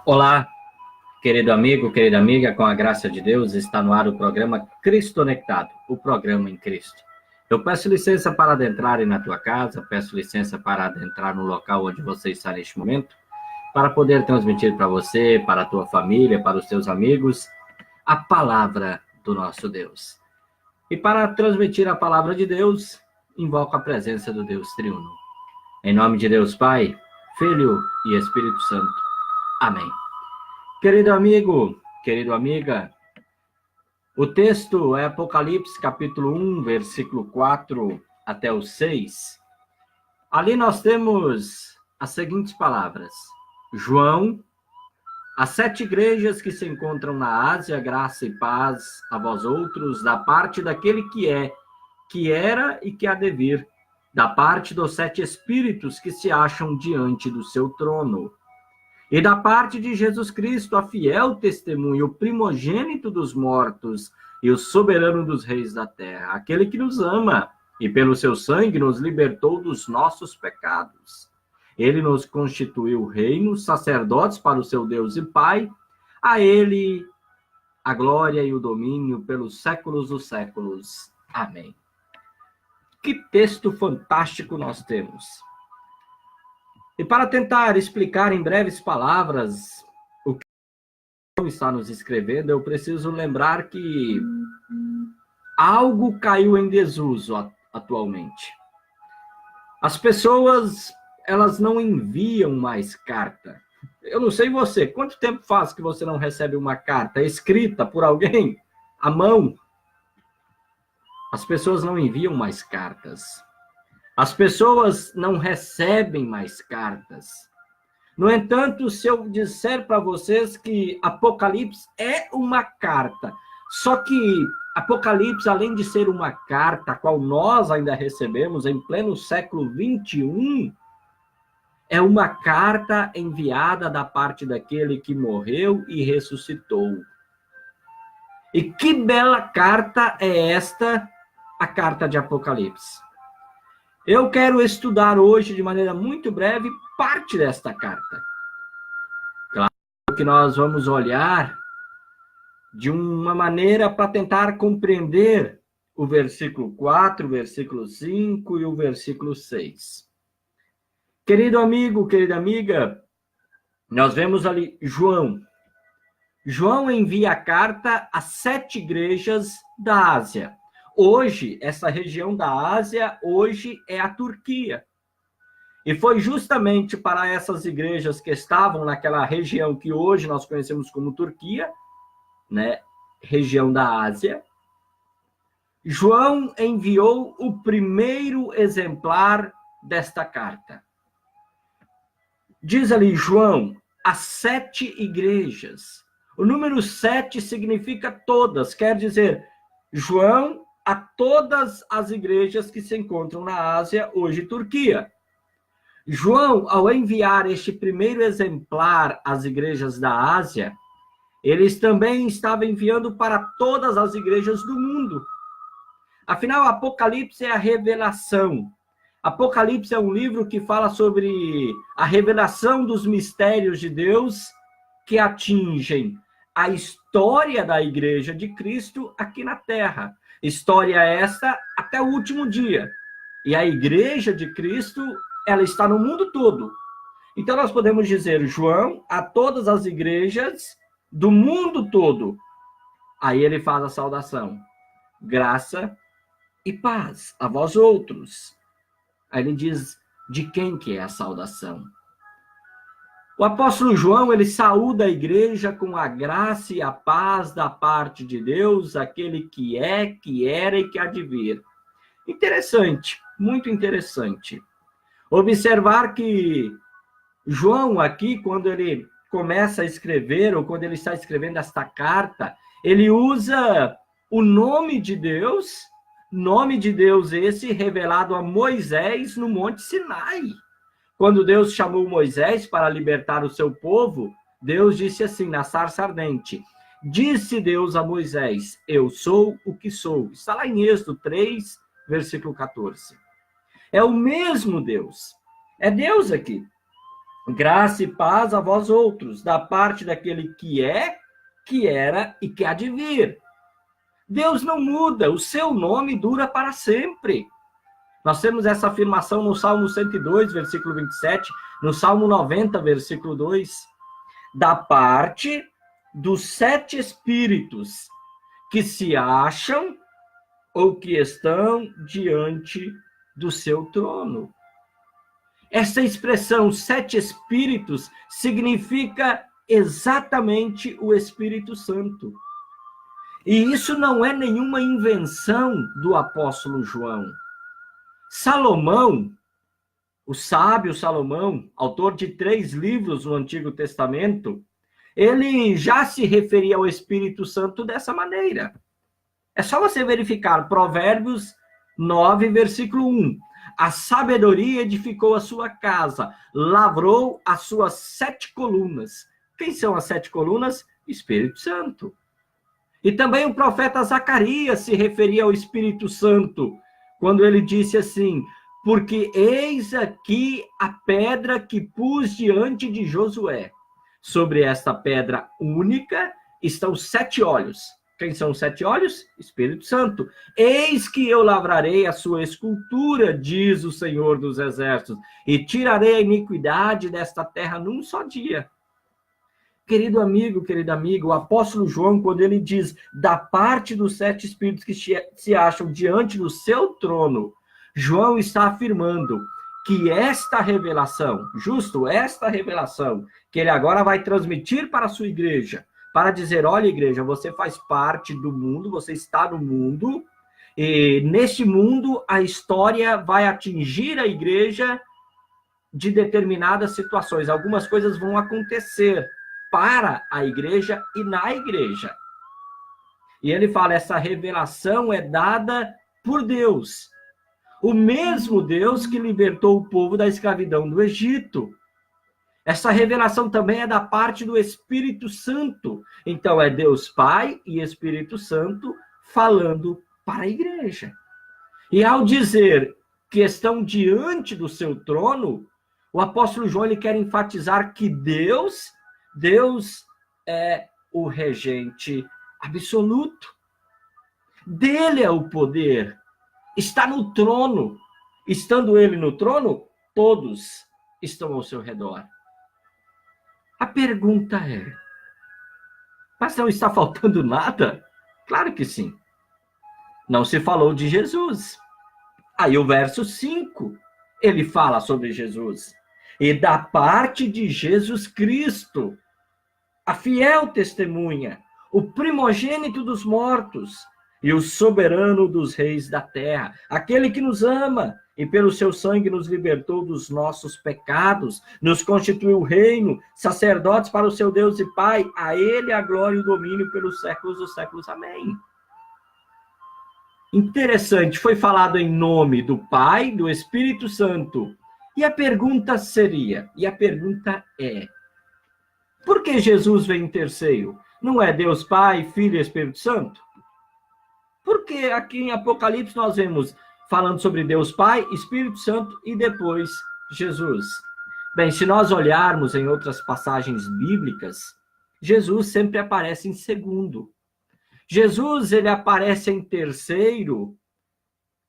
Olá, querido amigo, querida amiga, com a graça de Deus, está no ar o programa Cristo Conectado, o programa em Cristo. Eu peço licença para adentrar na tua casa, peço licença para adentrar no local onde você está neste momento, para poder transmitir para você, para a tua família, para os teus amigos, a palavra do nosso Deus. E para transmitir a palavra de Deus, invoco a presença do Deus triuno. Em nome de Deus Pai, Filho e Espírito Santo. Amém. Querido amigo, querida amiga, o texto é Apocalipse capítulo 1, versículo 4 até o 6. Ali nós temos as seguintes palavras: João, as 7 igrejas que se encontram na Ásia, graça e paz a vós outros, da parte daquele que é, que era e que há de vir, da parte dos 7 espíritos que se acham diante do seu trono. E da parte de Jesus Cristo, a fiel testemunha, o primogênito dos mortos e o soberano dos reis da terra, aquele que nos ama e pelo seu sangue nos libertou dos nossos pecados. Ele nos constituiu reino, sacerdotes para o seu Deus e Pai, a ele a glória e o domínio pelos séculos dos séculos. Amém. Que texto fantástico nós temos! E para tentar explicar em breves palavras o que está nos escrevendo, eu preciso lembrar que algo caiu em desuso atualmente. As pessoas, elas não enviam mais carta. Eu não sei você, quanto tempo faz que você não recebe uma carta escrita por alguém, à mão? As pessoas não enviam mais cartas. As pessoas não recebem mais cartas. No entanto, se eu disser para vocês que Apocalipse é uma carta, só que Apocalipse, além de ser uma carta, a qual nós ainda recebemos em pleno século 21, é uma carta enviada da parte daquele que morreu e ressuscitou. E que bela carta é esta, a carta de Apocalipse. Eu quero estudar hoje, de maneira muito breve, parte desta carta. Claro que nós vamos olhar de uma maneira para tentar compreender o versículo 4, o versículo 5 e o versículo 6. Querido amigo, querida amiga, nós vemos ali João. João envia a carta às 7 igrejas da Ásia. Hoje, essa região da Ásia, hoje é a Turquia. E foi justamente para essas igrejas que estavam naquela região que hoje nós conhecemos como Turquia, né, região da Ásia, João enviou o primeiro exemplar desta carta. Diz ali João, as 7 igrejas. O número 7 significa todas, quer dizer, João a todas as igrejas que se encontram na Ásia, hoje Turquia. João, ao enviar este primeiro exemplar às igrejas da Ásia, eles também estavam enviando para todas as igrejas do mundo. Afinal, Apocalipse é a revelação. Apocalipse é um livro que fala sobre a revelação dos mistérios de Deus que atingem a história da igreja de Cristo aqui na Terra. História esta até o último dia. E a igreja de Cristo, ela está no mundo todo. Então nós podemos dizer, João, a todas as igrejas do mundo todo. Aí ele faz a saudação. Graça e paz a vós outros. Aí ele diz de quem que é a saudação. O apóstolo João, ele saúda a igreja com a graça e a paz da parte de Deus, aquele que é, que era e que há de vir. Interessante, muito interessante. Observar que João aqui, quando ele começa a escrever, ou quando ele está escrevendo esta carta, ele usa o nome de Deus esse revelado a Moisés no Monte Sinai. Quando Deus chamou Moisés para libertar o seu povo, Deus disse assim, na sarça ardente, disse Deus a Moisés, eu sou o que sou. Está lá em Êxodo 3, versículo 14. É o mesmo Deus. É Deus aqui. Graça e paz a vós outros, da parte daquele que é, que era e que há de vir. Deus não muda, o seu nome dura para sempre. Nós temos essa afirmação no Salmo 102, versículo 27, no Salmo 90, versículo 2, da parte dos 7 espíritos que se acham ou que estão diante do seu trono. Essa expressão 7 espíritos significa exatamente o Espírito Santo. E isso não é nenhuma invenção do apóstolo João. Salomão, o sábio Salomão, autor de 3 livros no Antigo Testamento, ele já se referia ao Espírito Santo dessa maneira. É só você verificar Provérbios 9, versículo 1. A sabedoria edificou a sua casa, lavrou as suas 7 colunas. Quem são as 7 colunas? Espírito Santo. E também o profeta Zacarias se referia ao Espírito Santo, quando ele disse assim: porque eis aqui a pedra que pus diante de Josué. Sobre esta pedra única estão 7 olhos. Quem são os 7 olhos? Espírito Santo. Eis que eu lavrarei a sua escultura, diz o Senhor dos Exércitos, e tirarei a iniquidade desta terra num só dia. Querido amigo, querida amiga, o apóstolo João, quando ele diz da parte dos 7 espíritos que se acham diante do seu trono, João está afirmando que esta revelação, esta revelação, que ele agora vai transmitir para a sua igreja, para dizer, olha, igreja, você faz parte do mundo, você está no mundo, e neste mundo a história vai atingir a igreja de determinadas situações. Algumas coisas vão acontecer para a igreja e na igreja. E ele fala, essa revelação é dada por Deus. O mesmo Deus que libertou o povo da escravidão do Egito. Essa revelação também é da parte do Espírito Santo. Então, é Deus Pai e Espírito Santo falando para a igreja. E ao dizer que estão diante do seu trono, o apóstolo João ele quer enfatizar que Deus é o regente absoluto. Dele é o poder. Está no trono. Estando ele no trono, todos estão ao seu redor. A pergunta é, mas não está faltando nada? Claro que sim. Não se falou de Jesus. Aí o verso 5, ele fala sobre Jesus. E da parte de Jesus Cristo, a fiel testemunha, o primogênito dos mortos e o soberano dos reis da terra, aquele que nos ama e pelo seu sangue nos libertou dos nossos pecados, nos constituiu reino, sacerdotes para o seu Deus e Pai, a ele a glória e o domínio pelos séculos dos séculos. Amém. Interessante, foi falado em nome do Pai, do Espírito Santo. E a pergunta é, por que Jesus vem em terceiro? Não é Deus Pai, Filho e Espírito Santo? Porque aqui em Apocalipse nós vemos falando sobre Deus Pai, Espírito Santo e depois Jesus. Bem, se nós olharmos em outras passagens bíblicas, Jesus sempre aparece em segundo. Jesus, ele aparece em terceiro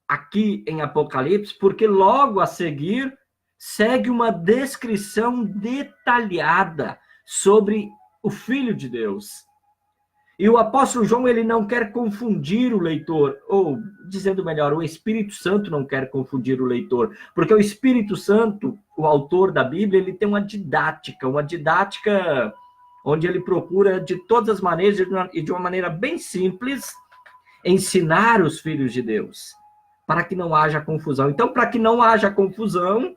aqui em Apocalipse, porque logo a seguir segue uma descrição detalhada sobre o Filho de Deus. E o apóstolo João, ele não quer confundir o leitor, ou, dizendo melhor, o Espírito Santo não quer confundir o leitor, porque o Espírito Santo, o autor da Bíblia, ele tem uma didática onde ele procura, de todas as maneiras e de uma maneira bem simples, ensinar os filhos de Deus, para que não haja confusão. Então, para que não haja confusão,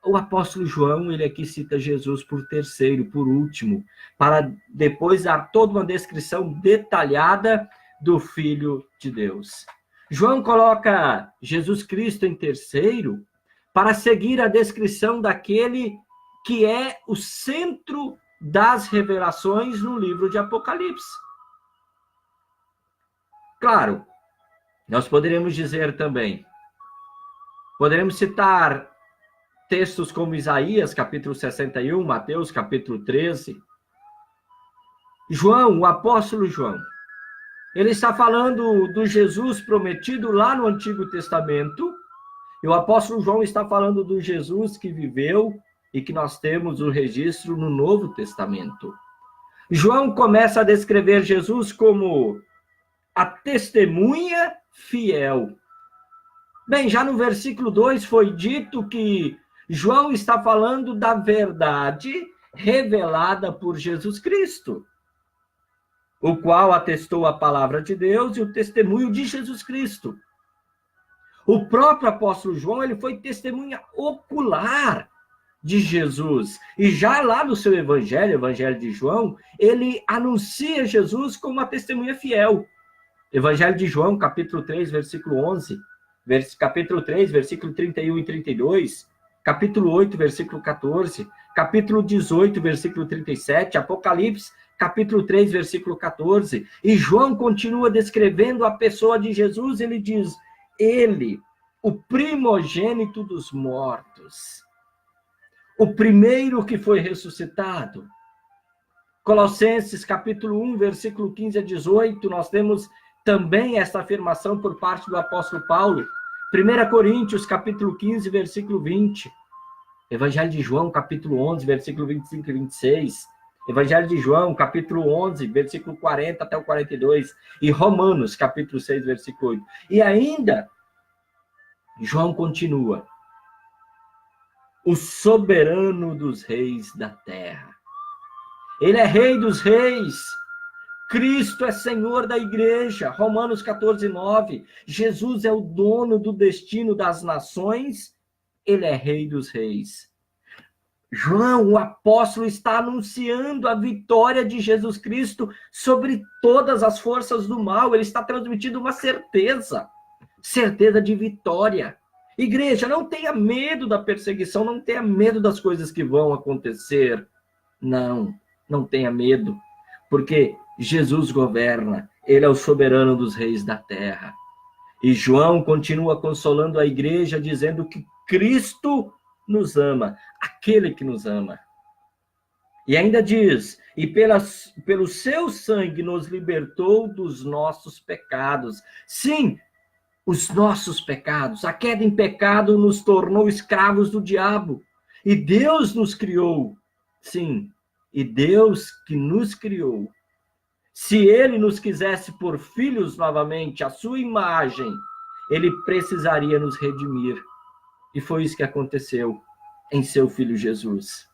o apóstolo João, ele aqui cita Jesus por terceiro, por último, para depois dar toda uma descrição detalhada do Filho de Deus. João coloca Jesus Cristo em terceiro para seguir a descrição daquele que é o centro das revelações no livro de Apocalipse. Claro, nós poderíamos dizer também, poderemos citar textos como Isaías, capítulo 61, Mateus, capítulo 13. João, o apóstolo João, ele está falando do Jesus prometido lá no Antigo Testamento, e o apóstolo João está falando do Jesus que viveu e que nós temos o registro no Novo Testamento. João começa a descrever Jesus como a testemunha fiel. Bem, já no versículo 2 foi dito que João está falando da verdade revelada por Jesus Cristo, o qual atestou a palavra de Deus e o testemunho de Jesus Cristo. O próprio apóstolo João, ele foi testemunha ocular de Jesus. E já lá no seu evangelho de João, ele anuncia Jesus como uma testemunha fiel. Evangelho de João, capítulo 3, versículo 11, capítulo 3, versículo 31 e 32, capítulo 8, versículo 14, capítulo 18, versículo 37, Apocalipse, capítulo 3, versículo 14. E João continua descrevendo a pessoa de Jesus, ele diz: ele, o primogênito dos mortos, o primeiro que foi ressuscitado. Colossenses, capítulo 1, versículo 15 a 18, nós temos também esta afirmação por parte do apóstolo Paulo. 1 Coríntios, capítulo 15, versículo 20. Evangelho de João, capítulo 11, versículo 25 e 26. Evangelho de João, capítulo 11, versículo 40 até o 42. E Romanos, capítulo 6, versículo 8. E ainda, João continua: o soberano dos reis da terra. Ele é rei dos reis. Cristo é Senhor da igreja. Romanos 14, 9. Jesus é o dono do destino das nações. Ele é rei dos reis. João, o apóstolo, está anunciando a vitória de Jesus Cristo sobre todas as forças do mal. Ele está transmitindo uma certeza de vitória. Igreja, não tenha medo da perseguição, não tenha medo das coisas que vão acontecer. Não tenha medo, porque Jesus governa, ele é o soberano dos reis da terra. E João continua consolando a igreja, dizendo que Cristo nos ama, aquele que nos ama. E ainda diz: e pelo seu sangue nos libertou dos nossos pecados. Sim, os nossos pecados. A queda em pecado nos tornou escravos do diabo. E Deus nos criou. Sim, e Deus que nos criou. Se ele nos quisesse por filhos novamente, a sua imagem, ele precisaria nos redimir. E foi isso que aconteceu em seu Filho Jesus.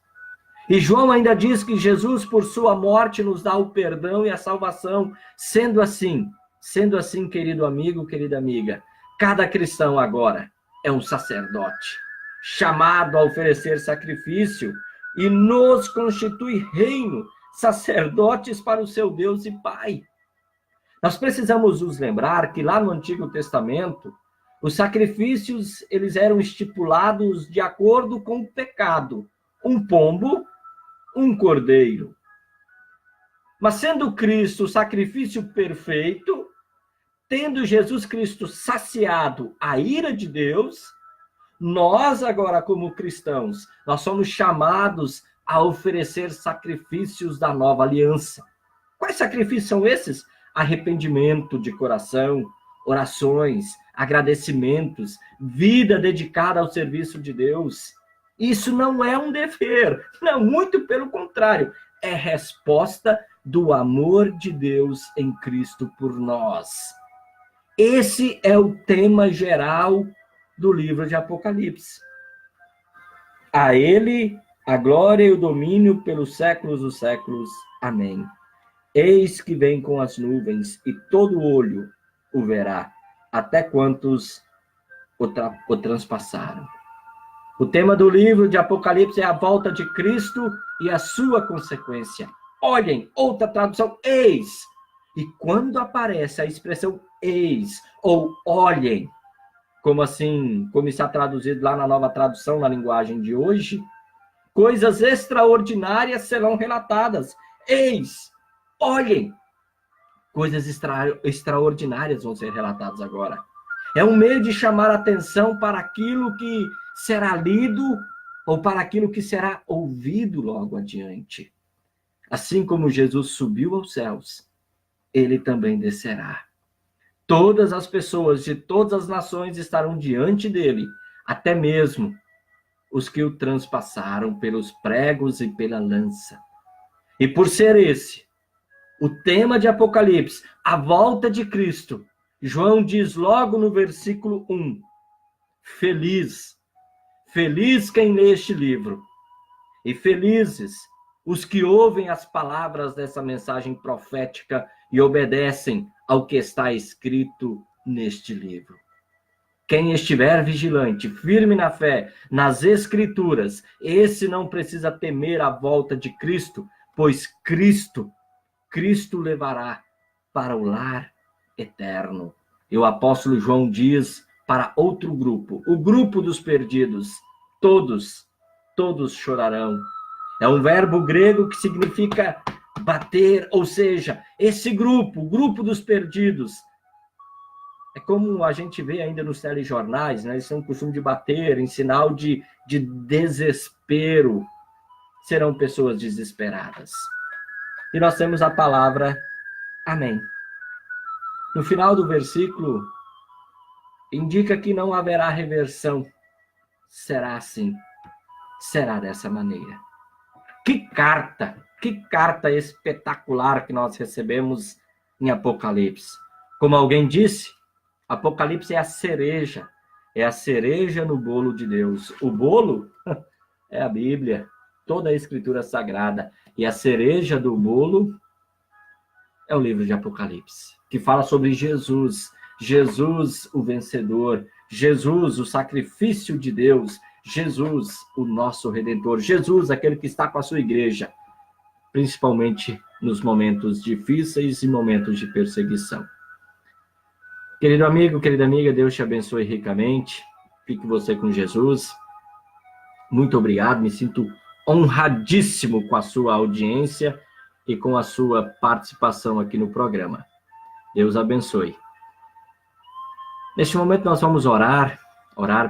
E João ainda diz que Jesus, por sua morte, nos dá o perdão e a salvação. Sendo assim, querido amigo, querida amiga, cada cristão agora é um sacerdote, chamado a oferecer sacrifício e nos constitui reino, sacerdotes para o seu Deus e Pai. Nós precisamos nos lembrar que lá no Antigo Testamento, os sacrifícios, eles eram estipulados de acordo com o pecado. Um pombo, um cordeiro. Mas sendo Cristo o sacrifício perfeito, tendo Jesus Cristo saciado a ira de Deus, nós agora, como cristãos, nós somos chamados a oferecer sacrifícios da nova aliança. Quais sacrifícios são esses? Arrependimento de coração, orações, agradecimentos, vida dedicada ao serviço de Deus. Isso não é um dever, não, muito pelo contrário, é resposta do amor de Deus em Cristo por nós. Esse é o tema geral do livro de Apocalipse. A ele a glória e o domínio pelos séculos dos séculos. Amém. Eis que vem com as nuvens, e todo olho o verá, até quantos o transpassaram. O tema do livro de Apocalipse é a volta de Cristo e a sua consequência. Olhem, outra tradução, eis. E quando aparece a expressão eis, ou olhem, como está traduzido lá na nova tradução, na linguagem de hoje, coisas extraordinárias serão relatadas. Eis, olhem, coisas extraordinárias vão ser relatadas agora. É um meio de chamar a atenção para aquilo que será lido ou para aquilo que será ouvido logo adiante. Assim como Jesus subiu aos céus, ele também descerá. Todas as pessoas de todas as nações estarão diante dele, até mesmo os que o transpassaram pelos pregos e pela lança. E por ser esse o tema de Apocalipse, a volta de Cristo, João diz logo no versículo 1, feliz quem lê este livro, e felizes os que ouvem as palavras dessa mensagem profética e obedecem ao que está escrito neste livro. Quem estiver vigilante, firme na fé, nas Escrituras, esse não precisa temer a volta de Cristo, pois Cristo levará para o lar eterno. E o apóstolo João diz para outro grupo, o grupo dos perdidos, todos chorarão. É um verbo grego que significa bater, ou seja, esse grupo, o grupo dos perdidos, é como a gente vê ainda nos telejornais, né? Eles têm o costume de bater em sinal de desespero. Serão pessoas desesperadas. E nós temos a palavra amém. No final do versículo, indica que não haverá reversão. Será assim. Será dessa maneira. Que carta espetacular que nós recebemos em Apocalipse. Como alguém disse, Apocalipse é a cereja no bolo de Deus. O bolo é a Bíblia, toda a Escritura Sagrada. E a cereja do bolo é o livro de Apocalipse, que fala sobre Jesus, Jesus o vencedor, Jesus o sacrifício de Deus, Jesus o nosso Redentor, Jesus aquele que está com a sua igreja, principalmente nos momentos difíceis e momentos de perseguição. Querido amigo, querida amiga, Deus te abençoe ricamente. Fique você com Jesus. Muito obrigado, me sinto honradíssimo com a sua audiência e com a sua participação aqui no programa. Deus abençoe. Neste momento nós vamos orar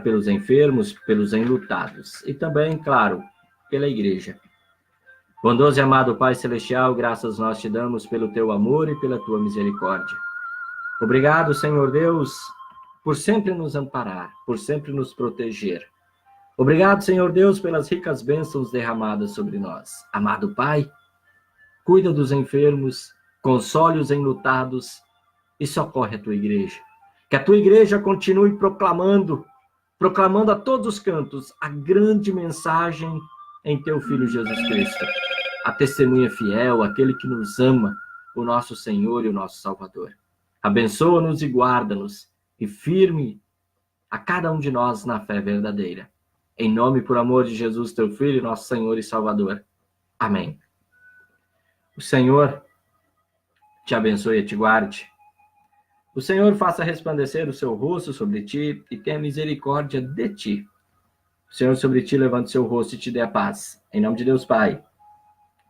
pelos enfermos, pelos enlutados e também, claro, pela igreja. Bondoso e amado Pai Celestial, graças nós te damos pelo teu amor e pela tua misericórdia. Obrigado, Senhor Deus, por sempre nos amparar, por sempre nos proteger. Obrigado, Senhor Deus, pelas ricas bênçãos derramadas sobre nós. Amado Pai, cuida dos enfermos, console os enlutados e socorre a tua igreja. Que a tua igreja continue proclamando a todos os cantos a grande mensagem em teu Filho Jesus Cristo. A testemunha fiel, aquele que nos ama, o nosso Senhor e o nosso Salvador. Abençoa-nos e guarda-nos e firme a cada um de nós na fé verdadeira. Em nome e por amor de Jesus, teu Filho, nosso Senhor e Salvador. Amém. O Senhor te abençoe e te guarde. O Senhor faça resplandecer o seu rosto sobre ti e tenha misericórdia de ti. O Senhor sobre ti levante o seu rosto e te dê a paz. Em nome de Deus Pai,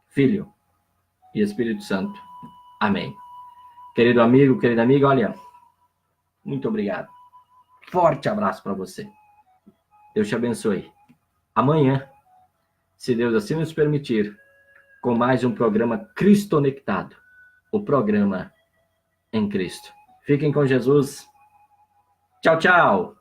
Filho e Espírito Santo. Amém. Querido amigo, querida amiga, olha, muito obrigado. Forte abraço para você. Deus te abençoe. Amanhã, se Deus assim nos permitir, com mais um programa Cristonectado, o programa em Cristo. Fiquem com Jesus. Tchau, tchau.